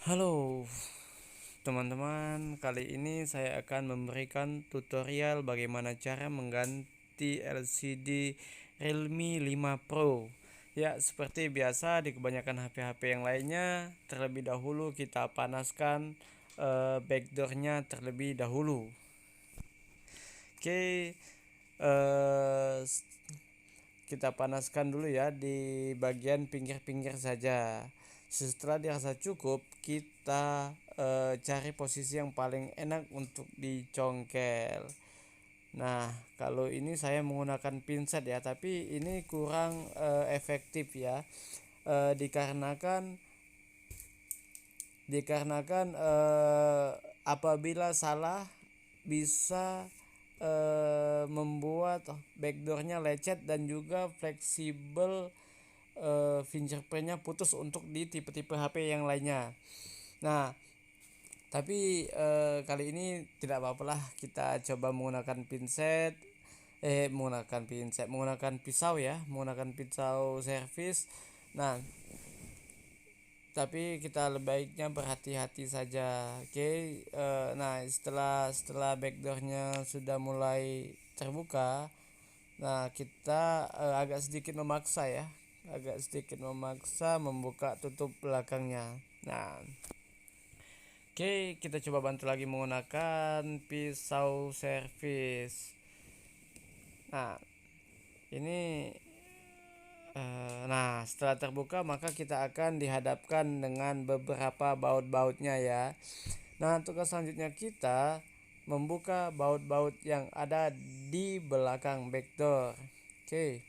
Halo teman-teman, kali ini saya akan memberikan tutorial bagaimana cara mengganti LCD Realme 5 Pro. Ya, seperti biasa di kebanyakan HP-HP yang lainnya, terlebih dahulu kita panaskan backdoornya terlebih dahulu. Oke, eh, kita panaskan dulu ya di bagian pinggir-pinggir saja. Setelah dirasa cukup, kita cari posisi yang paling enak untuk dicongkel. Nah, kalau ini saya menggunakan pinset ya, tapi ini kurang efektif ya. Dikarenakan apabila salah bisa membuat backdoornya lecet dan juga fleksibel, fingerprintnya putus untuk di tipe-tipe HP yang lainnya. Nah, tapi kali ini tidak apa-apalah, kita coba menggunakan pisau ya, menggunakan pisau servis. Nah, tapi kita baiknya berhati-hati saja. Oke, nah setelah backdoornya sudah mulai terbuka, nah kita agak sedikit memaksa membuka tutup belakangnya. Nah, oke, kita coba bantu lagi menggunakan pisau servis. Nah, ini nah, setelah terbuka maka kita akan dihadapkan dengan beberapa baut-bautnya ya. Nah, tugas selanjutnya kita membuka baut-baut yang ada di belakang backdoor. Oke.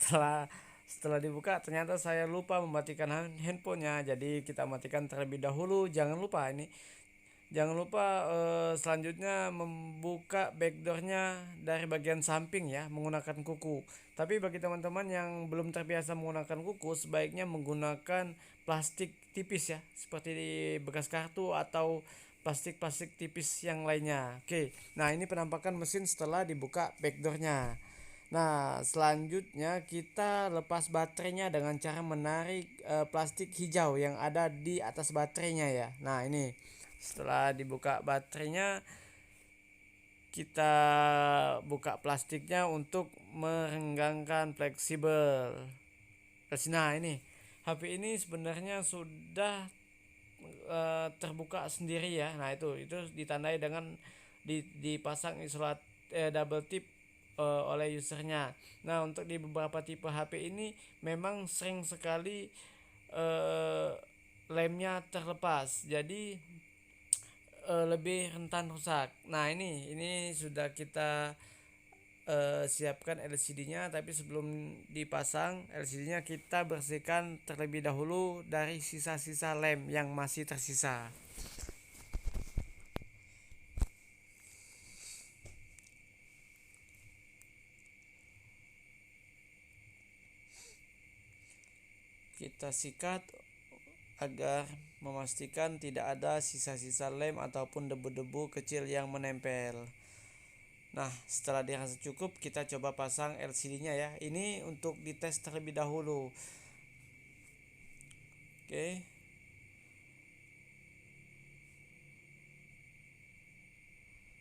Setelah setelah dibuka ternyata saya lupa mematikan handphonenya. Jadi kita matikan terlebih dahulu. Jangan lupa selanjutnya membuka backdoornya dari bagian samping ya, menggunakan kuku. Tapi bagi teman-teman yang belum terbiasa menggunakan kuku, sebaiknya menggunakan plastik tipis ya, seperti di bekas kartu atau plastik-plastik tipis yang lainnya. Oke, nah ini penampakan mesin setelah dibuka backdoornya. Nah, selanjutnya kita lepas baterainya dengan cara menarik plastik hijau yang ada di atas baterainya ya. Nah, ini setelah dibuka baterainya, kita buka plastiknya untuk merenggangkan fleksibel. Nah, ini HP ini sebenarnya sudah terbuka sendiri ya. Nah, itu ditandai dengan dipasang double tip oleh usernya. Nah, untuk di beberapa tipe HP ini memang sering sekali eh, lemnya terlepas. Jadi lebih rentan rusak. Nah, ini sudah kita siapkan LCD-nya, tapi sebelum dipasang LCD-nya kita bersihkan terlebih dahulu dari sisa-sisa lem yang masih tersisa. Kita sikat agar memastikan tidak ada sisa-sisa lem ataupun debu-debu kecil yang menempel. Nah, setelah dirasa cukup, kita coba pasang LCD-nya ya. Ini untuk dites terlebih dahulu. Oke.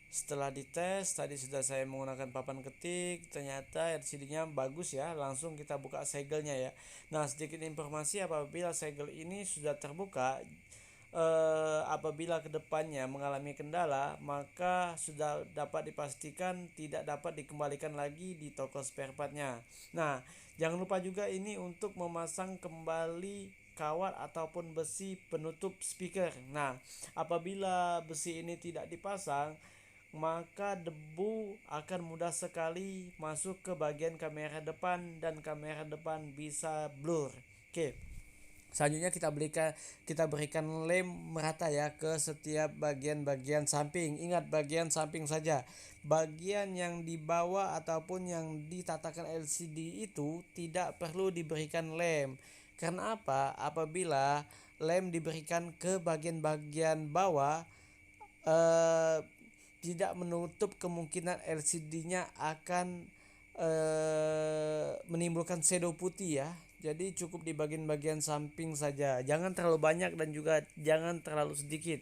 Setelah dites, tadi sudah saya menggunakan papan ketik, ternyata LCD-nya bagus ya. Langsung kita buka segelnya ya. Nah, sedikit informasi, apabila segel ini sudah terbuka, apabila kedepannya mengalami kendala, maka sudah dapat dipastikan tidak dapat dikembalikan lagi di toko spare partnya. Nah, jangan lupa juga ini untuk memasang kembali kawat ataupun besi penutup speaker. Nah, apabila besi ini tidak dipasang, maka debu akan mudah sekali masuk ke bagian kamera depan dan kamera depan bisa blur. Oke. Selanjutnya kita berikan lem merata ya ke setiap bagian-bagian samping. Ingat, bagian samping saja. Bagian yang di bawah ataupun yang ditatakan LCD itu tidak perlu diberikan lem. Karena apa? Apabila lem diberikan ke bagian-bagian bawah, eh, tidak menutup kemungkinan LCD-nya akan menimbulkan shadow putih ya. Jadi cukup di bagian-bagian samping saja, jangan terlalu banyak dan juga jangan terlalu sedikit.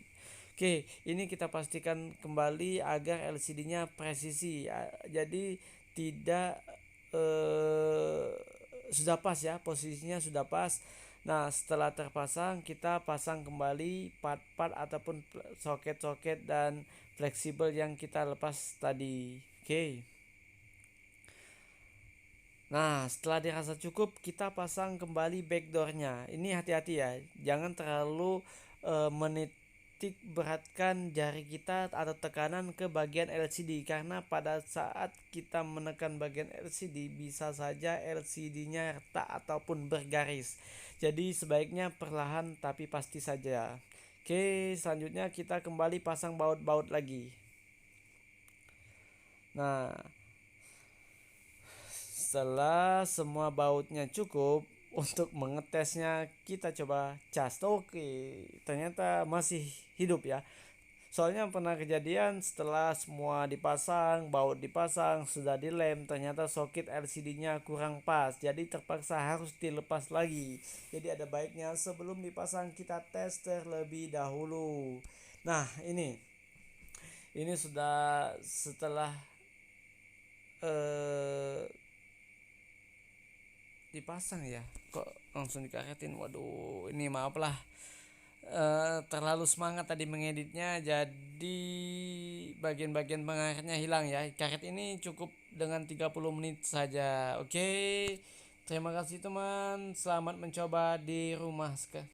Oke, ini kita pastikan kembali agar LCD-nya presisi. Jadi tidak eh, sudah pas ya, posisinya sudah pas. Nah, setelah terpasang kita pasang kembali part-part ataupun soket-soket dan fleksibel yang kita lepas tadi. Oke. Nah, setelah dirasa cukup, kita pasang kembali backdoornya. Ini hati-hati ya, jangan terlalu menitik beratkan jari kita atau tekanan ke bagian LCD, karena pada saat kita menekan bagian LCD bisa saja LCD-nya retak ataupun bergaris. Jadi sebaiknya perlahan tapi pasti saja. Oke, selanjutnya kita kembali pasang baut-baut lagi. Nah, setelah semua bautnya cukup untuk mengetesnya, kita coba cas. Oke, ternyata masih hidup ya. Soalnya pernah kejadian setelah semua dipasang, baut dipasang, sudah dilem, ternyata soket LCD-nya kurang pas. Jadi terpaksa harus dilepas lagi. Jadi ada baiknya sebelum dipasang kita tes terlebih dahulu. Nah, ini sudah setelah eh dipasang ya, kok langsung dikaretin. Waduh, ini maaf lah, terlalu semangat tadi mengeditnya, jadi bagian-bagian pengaretnya hilang ya. Karet ini cukup dengan 30 menit saja. Oke, terima kasih teman, selamat mencoba di rumah.